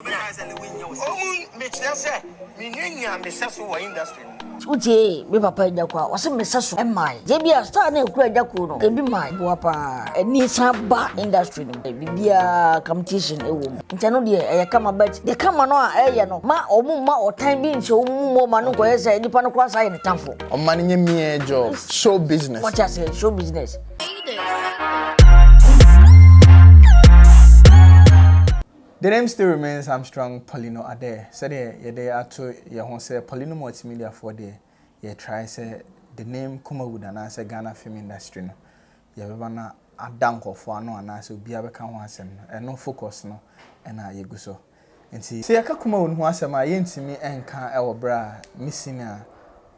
Uche, me papa Agya Koo, wase meseso e mai. Je bia star na ekura Agya Koo no, e bi mai boa pa. Eni saba industry no. Bibia competition e wo. Ntia no de e kama bet. De kama no a e ye no. Ma omu ma otan bi nche omu mo ma no ko ye say nipa no kwa say ne tamfo. Omma nye me job, show business. What you say, show business. The name still remains Armstrong Poleeno Ade. Said ye dey ato ye ho say Poleeno Multimedia for there. Ye try say the name Kumawood and say Ghana film industry no. Ye beba na adanko for no and say obi abeka ho asem no. No focus no na ye go so. Nti say aka Kumawood ho asem a ye ntimi enka e wo bra missing a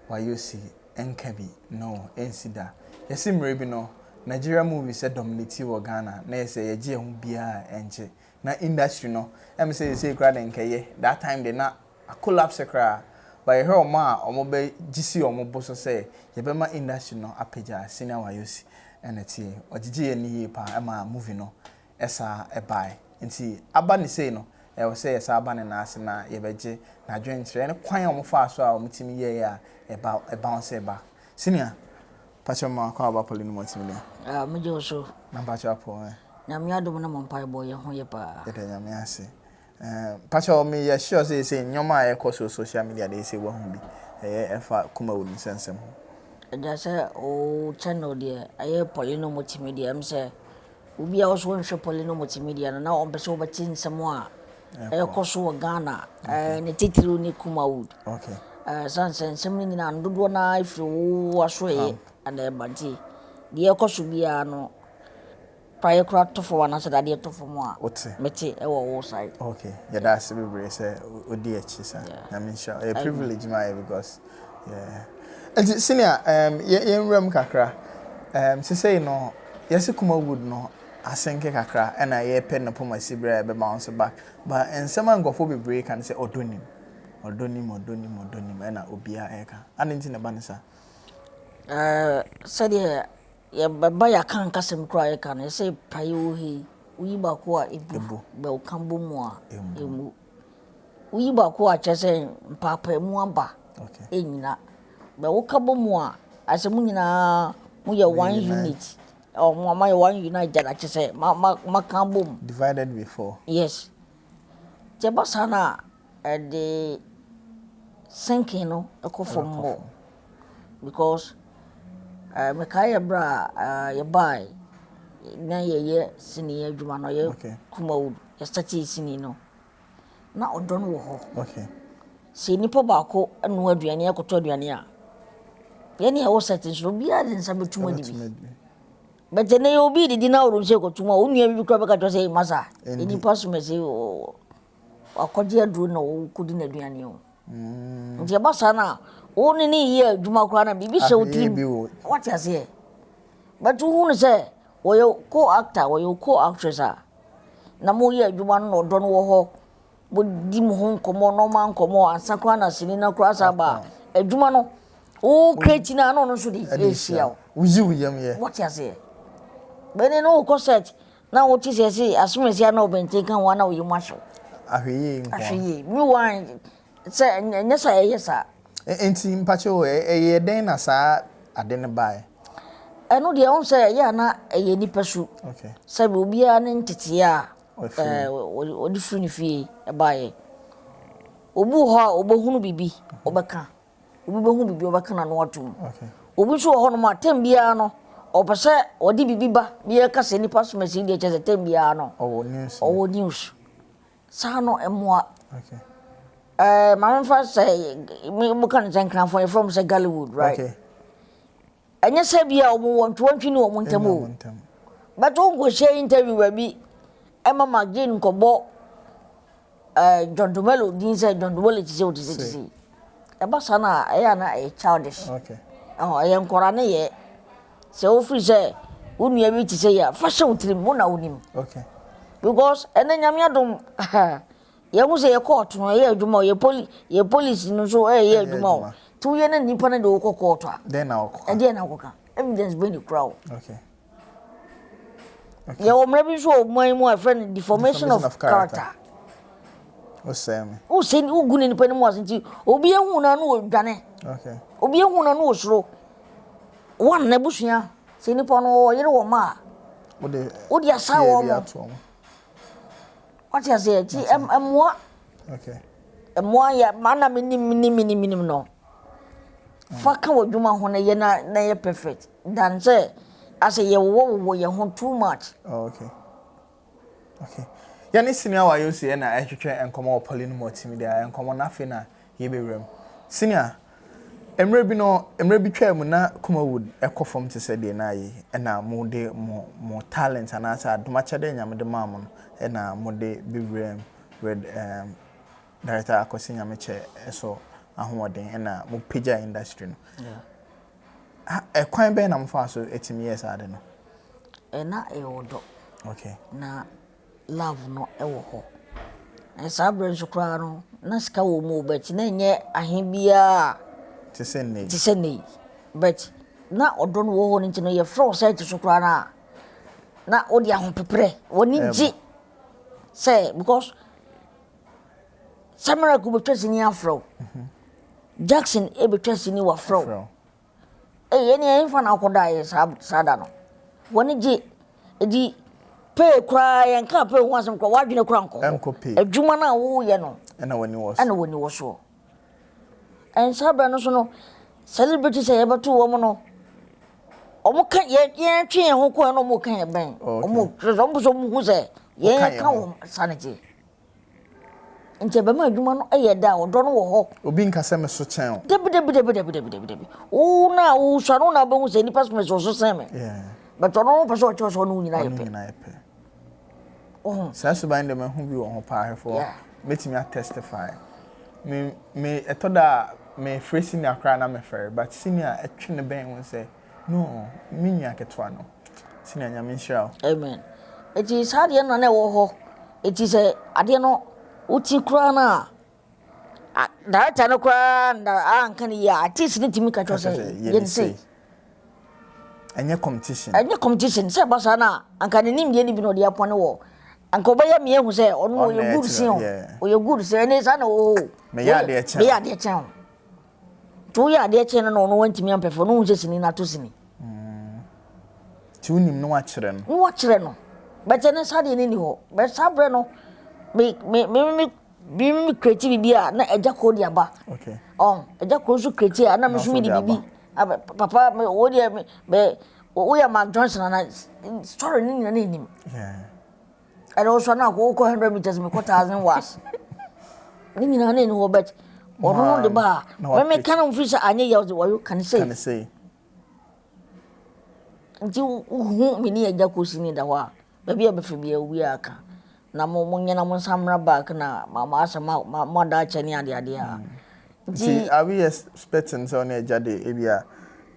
Wayoosi enka bi no ensida. Ye simre bi no Nigeria movie say dominate wo Ghana na ye say ye je ho bia enche. Na industry no em say crowd nkeye that time they na a collapse cry but you hear ma omo be gisi omo boso say ye be ma industry no apeja senior Wayoosi enetie ogigi ye ni pa ma movie no esa e buy nti aba ni say no e wo say esa aba ne na ase na ye beje na dwentre ne kwan omo fa so a omo timi ye ya e bounce e ba senior pachama kwa aba Poleeno Multimedia Me jo so na pacha po Nyame adom na mompai boy ye ho ye pa. Ede nyame ase. Pacho me ye sure say nyoma e ko social media dey say wo hu bi. Efa Kumawood nsensem. Eja say o channel there aye Poleeno Multimedia am say obi a wo so nhwe Poleeno Multimedia na o be so beti nsem a e ko so Ghana ne titiri ni Kumawood. Okay. Sansen nsem ni na ndodo na ifiri wo aso ye and e banti. De e ko so bia no prior crowd to for one answer that to for more. Meti e wo side. Okay. Yeah, that's be say odi echi sa. I mean sure a privilege my because yeah. And senior ye nram kakra say no yes Kumawood no asenke kakra and I ye pen na poma sibra be bounce back but and someone go for be break and say odonim na obia eka anenti na banisa said ye baba ya kan kasem kra ye kan say payo he uyi ba ko a ebu be o kambo mu a emu uyi ba ko a chese papa mu aba enyina be o kabo mu a asemu nyina mu ye one unit o mu ma ye one unit da chese ma kambo divided before yes je basana the sinking no ekofo mo because me kai bra ye buy na ye sini adwuma no ye Kumawood ye start sini no na odon wo ho okay se nipa ba ko anu aduane akoto aduane a ye ne wo set so bia de nsa betuma di bi but ne yo bi di na wo se kotuma wo nua bi ko be ka to say masa nipa so me se akoje aduru na wo kudi na aduane o nti ba sana oni ni ye adwuma kra na bibi se otiri what you say but who say wo yo co-actor wo yo co-actress na mo ye adwuma no do no wo ho bo di mo ho nkomo no ma nkomo ansakra na sini na kra sa ba adwuma no o create na no so di ehia uzi uyam ye what you say bene no ko set na wo ti say asumesi na obente kan wa na wo yimu ahwe ahwe mi wan say nyesa yesa enti mpacho ye den na sa ade ne bae eno de on say ya na ye nipa su okay sabe obi a ne ntete a odi firi ni fie e bae obu ho obohunu bibi obeka obi bohunu bibi obeka na no atum okay obi so ho no ma tem bia no opese odi bibi ba bia ka se nipa so mesi de chese tem bia no owo news sa no emoa okay my first say me can think from say Hollywood right okay and you say bia omo want to no omo ntamo but on go share interview we bi Emma Magdalene kobo John Dumelo din say John Dumelo ti say o ti say e ba sana e na e childish okay e nkora ne ye say o free say unu bi ti say ya fashion trim mo na onim okay because ene nyame adom ye mu say ye court no ye adwuma ye police no so ye adwuma tu ye na nipa na de wo court a then na wo and then na wo ka evidence be the crowd okay ye wo mra bi so mo a friend deformation of character O same. O say ni ugu ni panimu asinti obi ehu na no odwane. Okay. Obi ehu na no osoro. One na busua say ni pa no yere wo ma. Wo de asa wo mo. What you say? Ti emwa. Okay. Emwa ya mana minim no. Faka wo dwuma ho na ye na ye perfect. Dan say as ye wo ye ho too much. Oh, okay. Okay. Yani senior Wayoosi na ehwehwe enkomo Poleeno Multimedia enkomo na fe na ye bewrem. Senior emre bi twa mu na Kumawood ekofom te se de na yi na mo de mo talent and asa adoma chede nyame de mam no na mo de bewrem with director Akwes nyameche so ahoden na mo pija industry no. Yeah. Ekwan be na mo fa so etimi years ade no. Na odo. Okay. Na love no ewo ho. Esa branch kra no na sika wo mu bet na nye ahebia ti senni but na odo no wo ho nti no ye fro site so kra na odi ahopepre woni nji say because Samara ku betwa sini afro Jackson e betwa sini wa fro ye ni fa na akoda ye sada no woni ji edi pe kwa ye nka pe ho asem kwa wadwene kura nko adwuma na wo ye no ana woni wo so en sabra no so no celebrity say ebeto wo mo no omo ka ye twen ho ko no mo kan ye ben omo so mo hu say ye ka wo sanity nche be ma adwuma no eye da odo no wo ho obi nka se me so chen o debi o na o so no na be hu say ni pass me so sen me yeah but ono person cho so no nyina ye pe sa so ban de me hu bi wo ho pa hefo metimi a testify me etoda me free senior cry na me fair but senior etwe ne ben won say no me nya ketwa no senior nya me nshira amen it is hard ye no na wo ho it is ade no uti kra na director no kra na anka ni ya artist ni timi ka cho say ye say enye competition say basa na anka ni nim ye ni bi no de apone wo anka oba ya me ehu say ono ye good sin o ye good say ni sa na o me ya de chen to ya de chen no no wantimi ampefo no hu sini na to sini ti unim no wa kire no but ne sa de ni ho but sabre no me creative bia na Agya Koo dia ba okay Agya Koo so creative na me so me di bibi papa me o dia me o ya Mark Johnson na story ni na nim yeah and also na go 100 meters me 1000 watts ni na ne no but ono no de ba me kan on fish anye ya wo can say nti hu me ni Agya Koo sini da wa ba bia be fe bia wi aka na mo nyana mo samra back na mama asema mo da chani ade a nti are we expecting so na Agya de ebia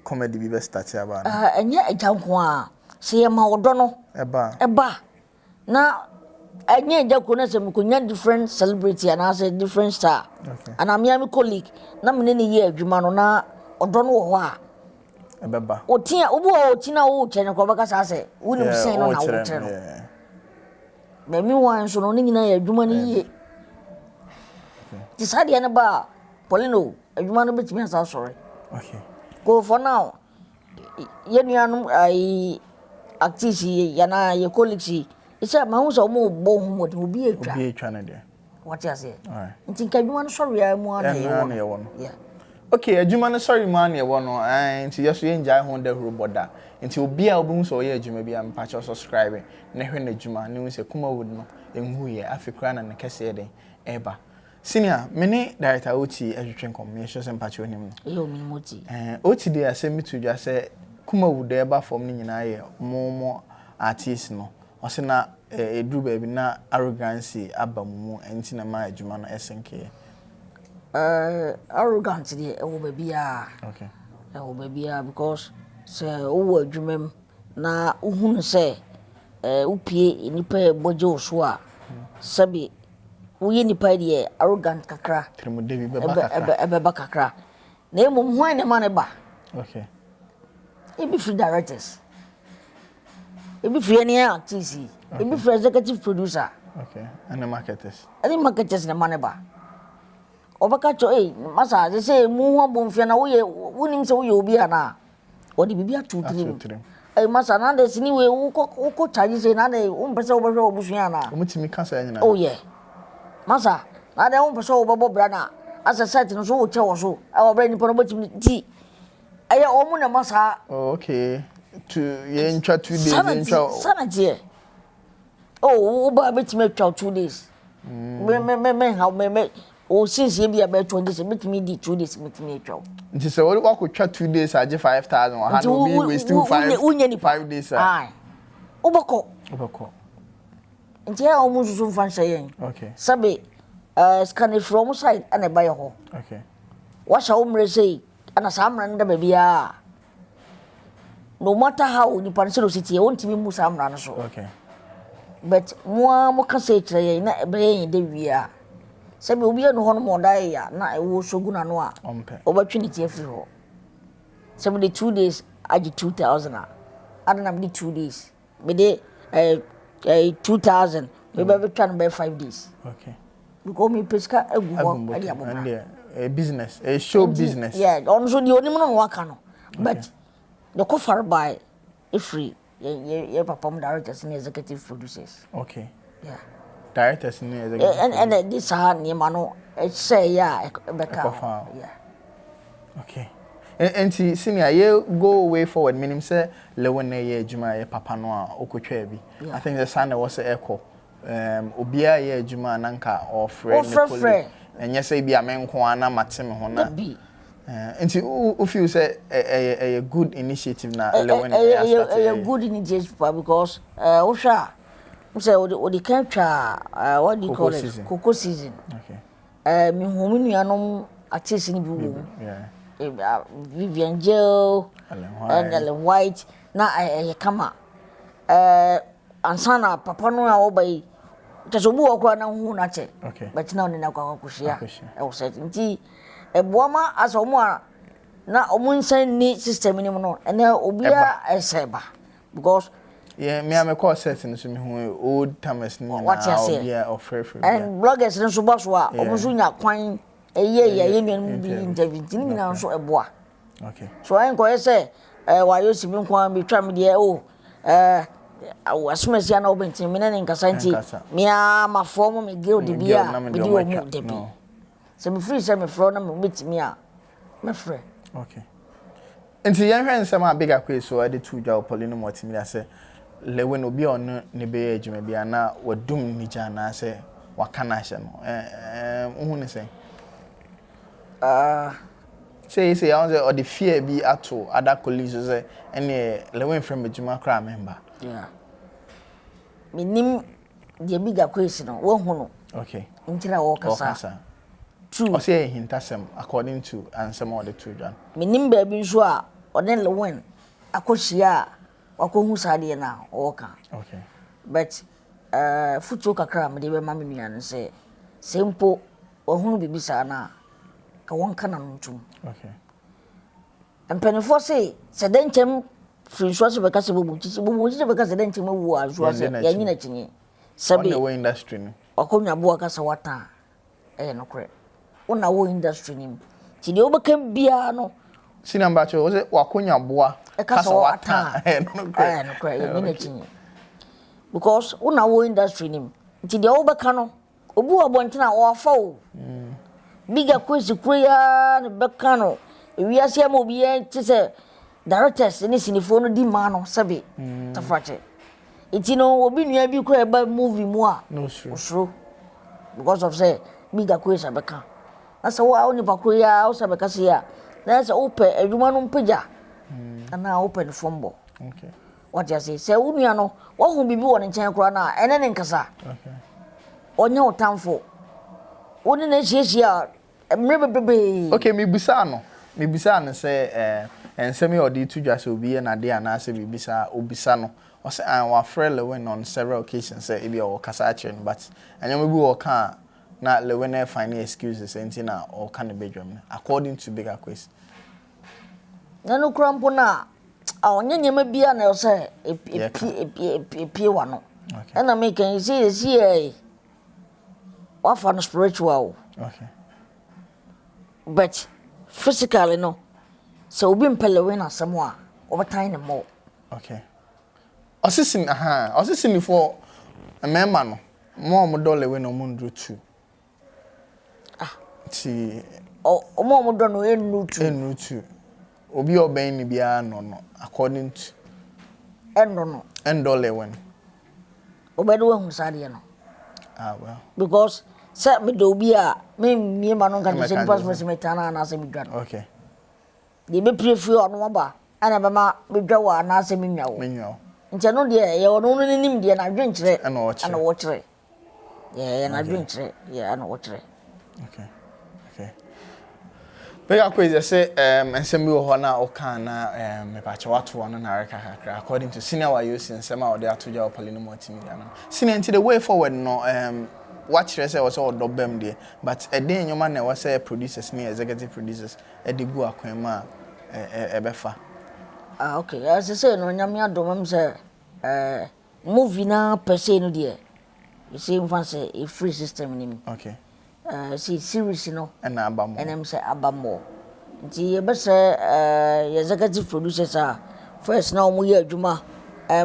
comedy bi be start ya ba enye Agya nko a se ma odo no eba na enye Agya Koo na se mo konya different celebrity and as a different star okay and am ya colleague na me ne ye adwuma no na odo no wo ho a ebeba otia obu otina wo chene ko baka sa se woni msen no na wo tre no be mi wan so no nyina ya adwuma no ye ti sade na ba Poleeno adwuma no betimi asa sore okay go for now ye nuanum ai activity ya na ye colleagues isa ma hu so mo bo hu mo de obi etwa na de what you say alright nti kadwuma no sore ya mu ana ye wo yeah okay adwuma no sorry man ye wo no nti yeso ye njai ho da roboda nti obi a obi so ye adwuma bi am pa cho subscribe na hwe na adwuma ne se Kumawood no enhu ye afikra na ne kese den eba senior mene director oti ehwetwen kom me so se pa cho nim no yo mi moti oti dey asem to dwa se Kumawood eba form ni nyina ye mo artist no o se na edu ba bi na arrogance abamu enti na ma adwuma no esenke arrogant dey e wo bia okay e wo bia because say wo adwumam na uhunu say upie nipa boje oso a sabi wo ye nipa dey arrogant kakra trimude bi be ba kakra na emom ho ene ma ne ba okay e be free directors e be free any artist e be free executive producer Okay. And the marketers. Any marketers na maneba. Obaka cho masa they say mu ho bomfia na wo wonim se wo ye obi ana. Odi bibia tutrim. Masa na de sini we wo charge say na de wo mpese wo behwe obusua na. Omutimi kasa nyina. Oh yeah. Masa na de wo mpese wo babo bra na. Asa site no so wo che wo so. E wo bra ni pono botimi ti. Aya omu na masa. Oh okay. To ye ntwa 2 days ntwa. Sanadie. Oh, wo ba betimi twa 2 days. Me o since ye bia be 20 days betimi di 2 days betimi twa. Nti se wo kwakotwa 2 days age 5,000 wa hand obi waste 5 days. Ah. Obako. Nti ya omu susu mfanhye yen. Okay. Sabe scan from side ana ba ye ho. Okay. Washa umre say ana samra nda ba bia. No matter how ni panselo city won't be musa amra no so. Okay. But mo ka say kire na ebe yen de wia. Sabe obi no ho no mo dai ya na e wo soguna no a. Obatwe ni tie free ho. Sabe the 2 days agi 2,000 adana me 2 days. Me de 2,000 me be twa no be 5 days. Okay. Because me peska egu ho adi aboma. And a business, a show business. Yeah, on so the only no waka no. But the cover by free. Yeah, perform directors and executive producers. Okay. Yeah. Directors and executive. And this name no say yeah, yeah. Okay. And senior, you go way forward. Meaning say Lilwin ye juma ye papa no a okotwa bi. I think the son was echo. Obia ye juma nanka or friend. And yes, say be a man ko ana matem ho na. Nti o feel say a good initiative na Lilwin a good initiative because osha say o the catcha what do you call it cocoa season. Okay. Me homi nuanom artist ni bi wo. Yeah. Vivian Jill and Ellen White na kama ansana papa no a obai tasobu okwa na hu na che. Okay. But now ni na kwa kushia e set nti eboama asomo a na omunsan ni system ni no ene obia eseba because yeah me am call set no so me hu old timers ni na obia of free and bloggers no so boss wa omunso nya kwan ye nenu bi interview ni na so eboa. Okay. So I go say Wayoosi bi nkwan bi twa me de asumasi na obentin me na nkasa nti me ma form me girl de bia me di o mu de bi. So me free say me fro na me metimi a me free. Okay. Nti yan hwen nsem a big Akwes so ade tu dwa Poleeno Multimedia say Lilwin obi on ne be adwuma bia na wadum ni ja na say wakana hye no hu ne say say I want or the fear be ato other colleagues say any Lilwin from adwuma kra member. Yeah. Minim the big Akwes no wo hu no. Okay. Ntira wo kasa. True. O say hintasem according to ansem of the two John. Minim ba bi nso a odin Lilwin akohia wakohu sade na oka. Okay. But futu kakra me de be ma me nuan say sempo ohunu bibisa na ka wonka na ntum. Okay. Empenifo say sedentem frinso so beka se bobu titi beka sedentem wu azu ase ya nyina kinyi sabe on the industry no akonya bo aka sa wata no kre una wo industry nim ti de obeka bia no sinamba cho say wakonya boa aka sa wata no kre ya nyina kinyi because una wo industry nim ti de obeka no obu obontina o fa o big Akwes kuya ne beka no wiase am obi e ti se directors ni sinifo no di ma no sabe tafache iti no obi nua bi kura ba movie mu a no sure osro because of say big Akwes abeka na se wa oni pakoya o sabe kase ya na se open adwuma no mpagya na open fombo. Okay. What you say unua no wo hu bibi wo ne nchen kura na ene ne nkasa. Okay. Onye otamfo woni na hihia mrebebebe. Okay, me busa no say ensemi odi tudwa se obi na de ana se bibisa obisa no o say wa friend Lilwin on several occasions say e be o kasa achen but anyam bi wo ka na Lilwin find excuses enti na o ka ne bedwam according to big Akwes na no krampo na onye nyema bia na o say epie wa no. Okay. Na me kan see what for spiritual. Okay. But physically no. So we been Lilwin as someone over time and more. Okay. Osisi for a member no. More Lilwin no mundru too. Ti o mo do no enu too. Obi oben ni bia no according to endo Lilwin. Obedo hu sade no. Well. Because say me do obi a me ma no kan say pass me metana na say me dwa no. Okay. They be prefer ono ba ana be ma me dwa wa na say me nwa wo. Me nwa. Nti no de ye ono no nim de na dwen kire ana wo kire. Yeah, na dwen kire. Yeah, ana wo kire. Okay. But Akwes say ensem bi wo ho na o kan na me pa che wato wono na reka kakra according to senior Wayoosi ensem a ode atoja Poleeno Multimedia no. Senior into the way forward no what you say was all dobem there but a day nyoma na we say producers ni executive producers e de gu akwan ma ebefa. Okay, as I say no nyame adomam say movie na per se no there. You see if say a free system ni. Okay. See series no and abamo and I'm say abamo nti ye be say executive producers are first now mu ye adwuma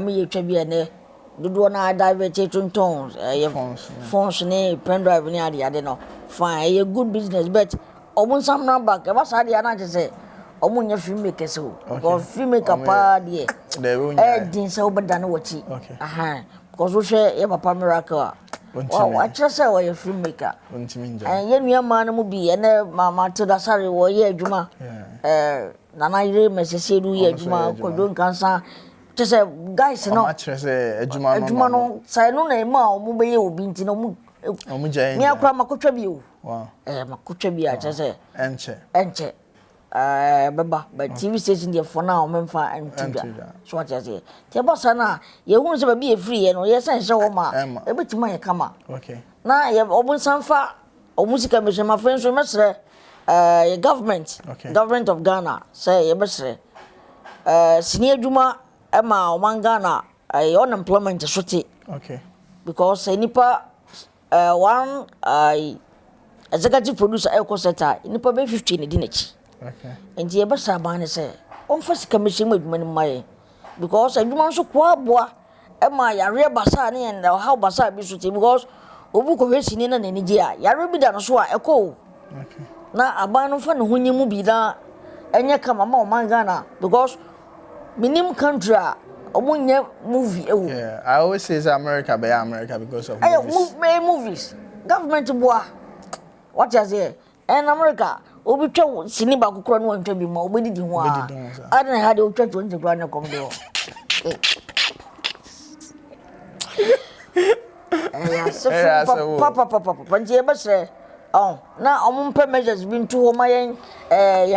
me ye twa bia ne dodo na divert tontons phones ne pen drive ne ade no fine ye good business but omun sam na back e ba sa de na say omun nya filmmaker so because filmmaker pa de din say obeda na wachi because we share ye papa miracle. Wow, I just say we filmmaker. And yen we man mu bi ene mama to da sare wo ye adwuma. Nana ire mesese du ye adwuma ko don kansa. Just say guys no. Ma chere say adwuma no say no na ma o mu be ye obi nti no mu jai. Me akwa makotwa bi o. Wow. Makotwa bi a just say enche. Baba but TV station there for now memfa antiga so what you say te boss na ye hu se ba bi e free ye no ye san hye wo ma e betima ye kama okay na ye obun sanfa o music mission my friends so mesre ye government of Ghana say ye mesre sini adwuma e ma o man Ghana unemployment sote okay because nipa one executive producer e ko seta nipa be 50 ne dinachi. Okay. And the Bassa Ban say, on first commission with money, because I do want to quabwa, and my area Bassani and how Bassa be suited because Obuko racing in an India, Yarabi done so echo. Okay. Now a ban of fun when you move that, and you come among Mangana because minimum country, movie. Yeah, I always say America by America because of movies. Government bois. What you say? And America. Obi twa sini ba kokoro no ntwa bi ma obedi di ho a adena ha de otwa 20 gra na kom de ho papa panje be sre na omumpe measures bi ntu ho ma yen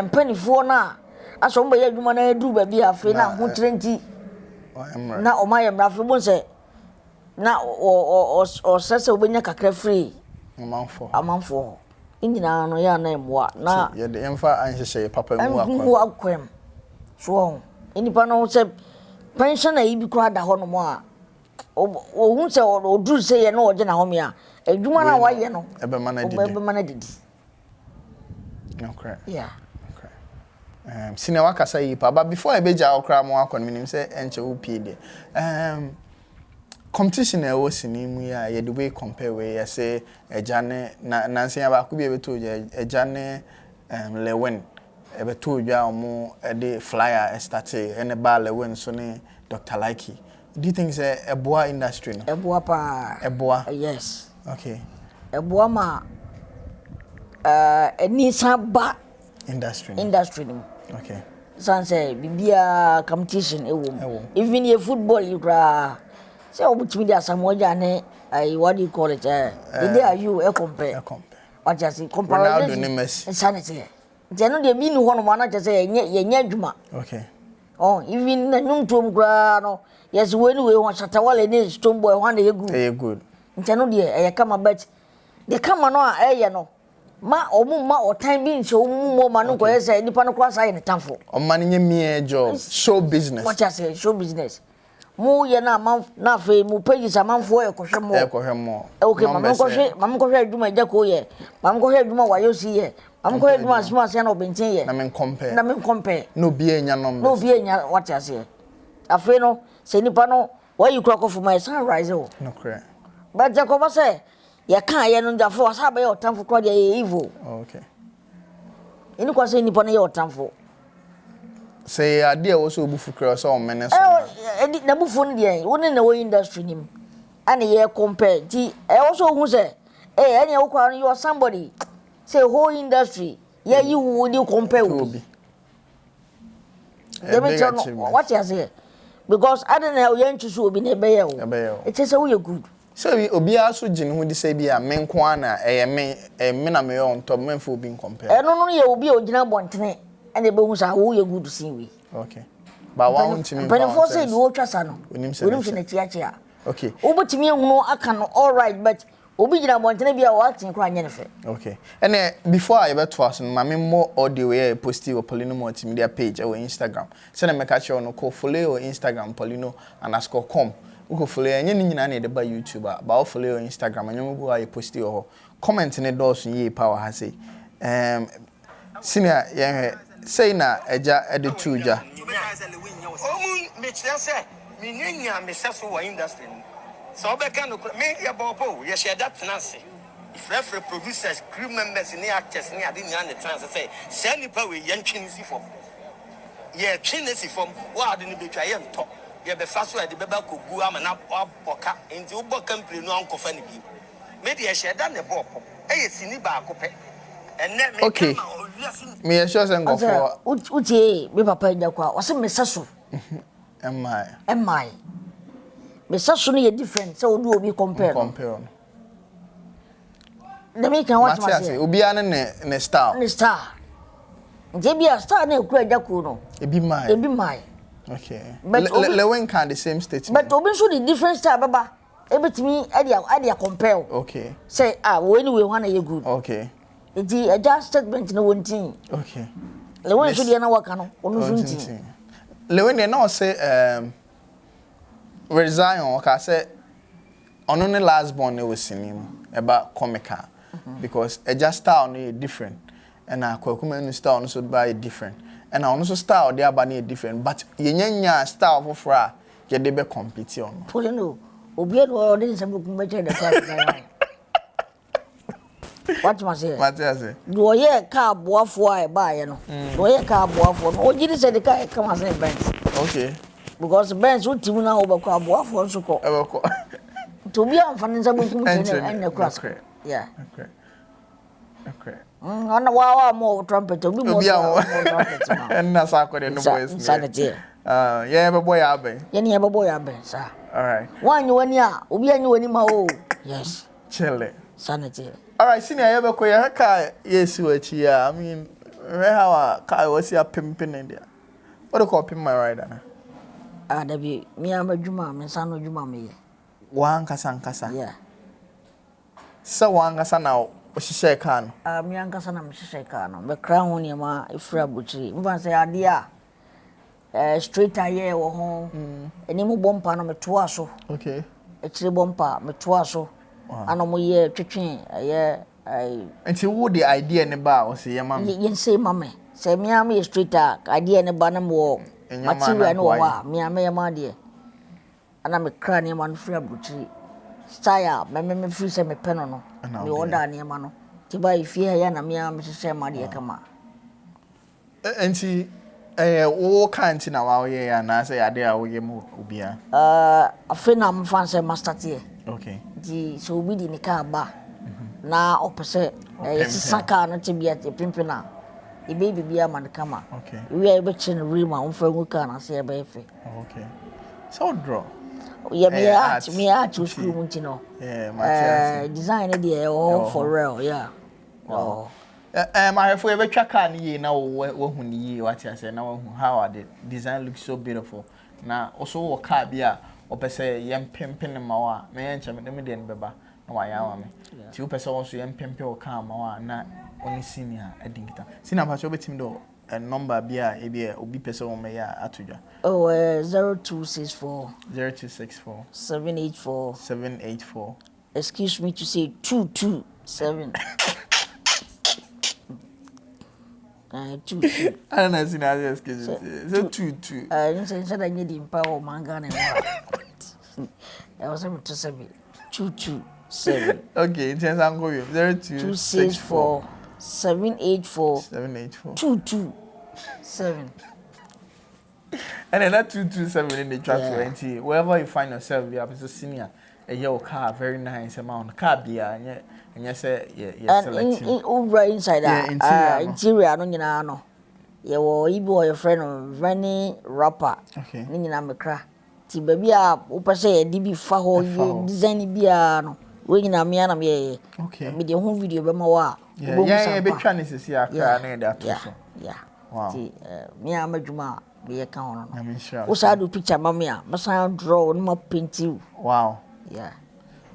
panifo na aso mba ye adwuma na edu ba bi afi na ho trenti na o ma ye mra fi bon se na o sese obenya kakra free amanfo Injina no ya na emwa na ye de emfa anhyehyɛ papa mu akwem so enipa no se pension na ibi kura da ho no mo a o hu se o duru se ye na o je na ho me a adwuma na wa ye no ebe mana didi okay yeah okay sine wakasa yi pa but before ebeja okra mo akọ no minim se enche wo pie de competition e was in mu ya ye the way compare we ya say ejane na nansen aba ko bi ebeto ejane Lilwin ebeto dwa omo e de flyer start ene ba Lilwin so ne Dr. Likee. Do you think say eboa industry no eboa pa eboa yes okay eboa ma eni saba industry no okay sanse bibia competition ewo even your football you cry. Say Multimedia Samoja ne what do you call it? The day are you compare. What just say comparison? Insanity. Jeno de bi nu ho no ma na just say ye nya adwuma. Okay. Oh, even na num tom gra no. Yes, we won Shatawale ne stone boy one dey good. Dey good. Jeno de e kama but the kama no a ye no. Ma omu ma o time bi nche omu mo ma no ko say nipa no kwa say ne tamfo. O ma ne nya me job show business. What just say show business. Mu ye na man na fe mu pages amanfo e kohwe mo. E kohwe mo. Okay, mam kohwe adwuma Agya Koo ye. Mam kohwe adwuma Wayoosi ye. Mam kohwe adwuma Asma na Obentin ye. Na men compare. No bi enya numbers. No bi enya what you say. Afi no se nipa no why you crack off my sunrise o. No correct. But Jacob say ya kan ye no dafo asa ba ye otamfo kwa de ye evil. Okay. Ini kwa say nipa no ye otamfo. Say ade wo so obufu kra so omene so. Na bufu no de woni na wo industry nim. Ana ye compare ti also hu say any wo kwa you are somebody say whole industry yeah you would you compare with. Let me tell you what you say because I don't know you choose obi na be ye o. It say we good. So obi aso gin hu di say bia men ko ana me na me on top men fo obi compare. No ye obi o gina bontene and e be hu say wo ye good sin we. Okay. But why won't you but for say you twasa no. Onim se na chia. Okay. Obotimi ehunu aka no all right but obi gina bontene bia wa atin kra anya ne fe. Okay. And before I ever to us no me more audio we post your Poleeno Multimedia page or Instagram. Say na me catch you no ko follow Instagram Poleeno_com. Uko follow enye ni nyina na de ba YouTube ba follow Instagram anyam go aye post your comment ne doors ye power ha say. Senior ye say na Agya ede tuja. Omun me kire say me nyanya me seso wa industry. So be kan me ye bobo ye share that finance. If referee producers, crew members ni actors ni ade nya ne trans say say nipa we ye ntwini si fom. Ye twini si fom wa ade ni betwa ye nto. Ye be fa so e de beba kogu ama na boka enti wo boka mpre no ankofa ne bi. Me de ye share that ne bopo. E ye sini ba akope. Enne me okay. Me sure say go for utie me papa Agya Koo o se me seso. Am I? Me seso no ye different so do obi compare. The me can watch my say obi an ne style. Ne star. Nje bia star na ekura Agya Koo no. E be my. Okay. But Lilwin can the same statement. But obi so the different style baba. Ebetimi ade compare. Okay. Say we anyway one ye good. Okay. It is a just statement no one thing. Okay. Lilwin so dey na work no. Onu so ntin. Lilwin dey na say resign on ka say ono ne last born e was sinim about comical because Agya style no different and Akwaku no style no so by different and ono so style dey aba na different but yenya style for fra ye dey be compete on. Poleeno obi e do dey say boku me che dey class. What must say? Do ye car boafo a ba ye no. Do ye car boafo no. O gidi say the car come as a Benz. Okay. Because Benz wo timu na obakwa boafo nso ko. Ebeko. To be am fan nza boku mutene and the cross. Yeah. Okay. Ana wa mo trumpet obi mo trumpet na. And na sa ko de no boys. Sanity. Yeah, be boy aben. Ye ni be boy aben sa. All right. Wanyi wani a obi anyi wani ma o. Yes. Chill. Sanity. All right, senior, you ever call your car? Yes, what you are. I mean, how a car was your pimping in there? What do you call pimp my rider? There be me and my Juma, my son of Juma me. One Kasa. Yeah. So one Kasa now, she say can. Me and Cassana, Mrs. Shekano, the crown on your ma, if Rabuchi. Move and say, idea. Straight aye or home. Any more bumper no me tuaso. Okay. It's the bumper, me tuaso. Ano mo ye twetwe Nti wo the idea ne ba o se yema me yen say mama say me am ye street idea ne ba na mo material no wa me am ye ma de ana me kra ne man free abuchi style me free say me peno no me order ne ma no ti ba ifie ya na me am se ma de kama nti wo kan ti na wa ye ya na say ade a wo ye mu obia afena am fan say master tie. Okay. Di so obi di nika ba na opese saka na tibia pimpina e be bibia man kama. Okay. We are be chin rima on fa nguka na se be fe. Okay. So draw. Yeah, me art to school munti no. Yeah, my design dey all for real, yeah. Oh. My have ever chaka ni na wo hu ni what you say na wo hu how the design looks so beautiful. Na also wo car bia opese yem pimpin ma wa me enche me de beba na wa ya wa me ti opese wo so yem pimpe wo car ma wa na oni senior edinkita senior pa cho betim do a number bia e obi pese wo me ya atodwa. Oh, 0264 0264 784 784. Excuse me to say 227. 22. I don't know sin as excuse. So 22. You say I need the power manga and I was able to say 227. Okay, intense angle 0264 784 784 227. And then that 227 in the track 20. Wherever you find yourself, you have a senior. A your car, very nice amount. Car beer, and yes, selecting. Over inside that interior, no, no. You were your friend of Rennie rapper. Okay. Nina Macra. Ti baby up, Upa say, DB Faho, design biano. Winging a miana me. Okay. With your home video, Bemawa. Yeah, a bit Chinese is here. Yeah. Wow. Me, I'm a Juma, be a count. I'm sure. Also, I do picture, Mamma, but I draw no more paint you. Wow. Yeah.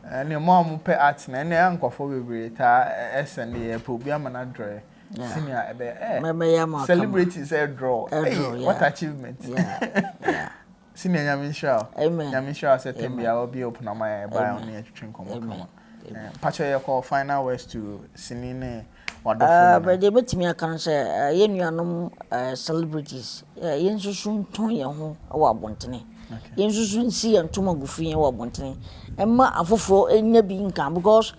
And your mom pay art and your uncle for we SND, Pubiam and Andre. Senior, celebrities draw. What achievement? Yeah. Senior Yamisha. Amen. Yamisha said, I will be open on my buy on the drink. Patcha, you call final words to Sinine. But they met me, I can say, you celebrities. Yen soon ton your home, our bontene. Yen soon see and Tuma Guffy and our bontene. And ma afofro enya bi nka because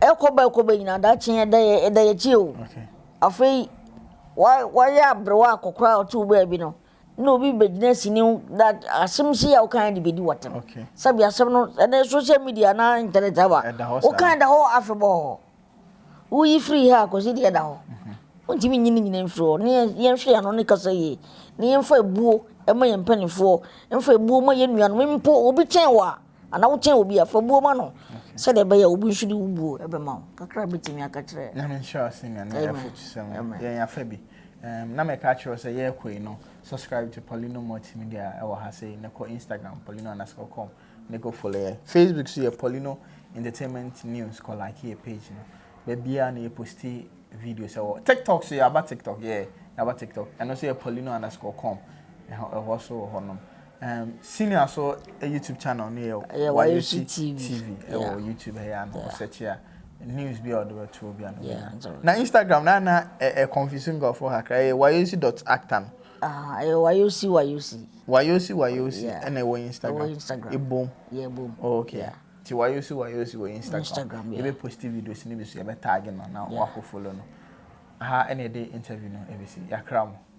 ekoba ina that chin day chill. Okay. Afei why ya brewa akokra otu baby no. No be business ni that asimsi ya kan be di watem. Okay. Sabi asem no and social media na internet aba. O kan da ho afebo. Wo yi free ha ko si di da ho. Ontimi nyini free ne yen free ano ne kasa yi. Ne yen fa buo e ma yen panifo. En fa buo ma yen nuanu mpo obi chen wa. Ana wo chen obi afa buo ma no. Se de be ya obi nsu di buo e be ma. Kakra betimi aka kire. Na me sure senior na effort sem. Yen ya fa bi. Na me ka kire say ye kwei no. Subscribe to Poleeno Multimedia. I will say neko Instagram Poleeno_com. Neko follow Facebook so Poleeno Entertainment News call Likee page no. Baby na you post videos so TikTok so about TikTok about TikTok. And also Poleeno_com. Also honum. Senior so a YouTube channel near Wayoosi TV or YouTube here and search here news be all the way to be na Instagram na a confusing go for her Wayoosi.actam. Wayoosi and a Instagram. Boom. Yeah, boom. Okay. Yeah. Wayoosi Instagram. You be post videos ni be so you be tagging now. Wako follow no. Any day interview no ABC. Ya kram.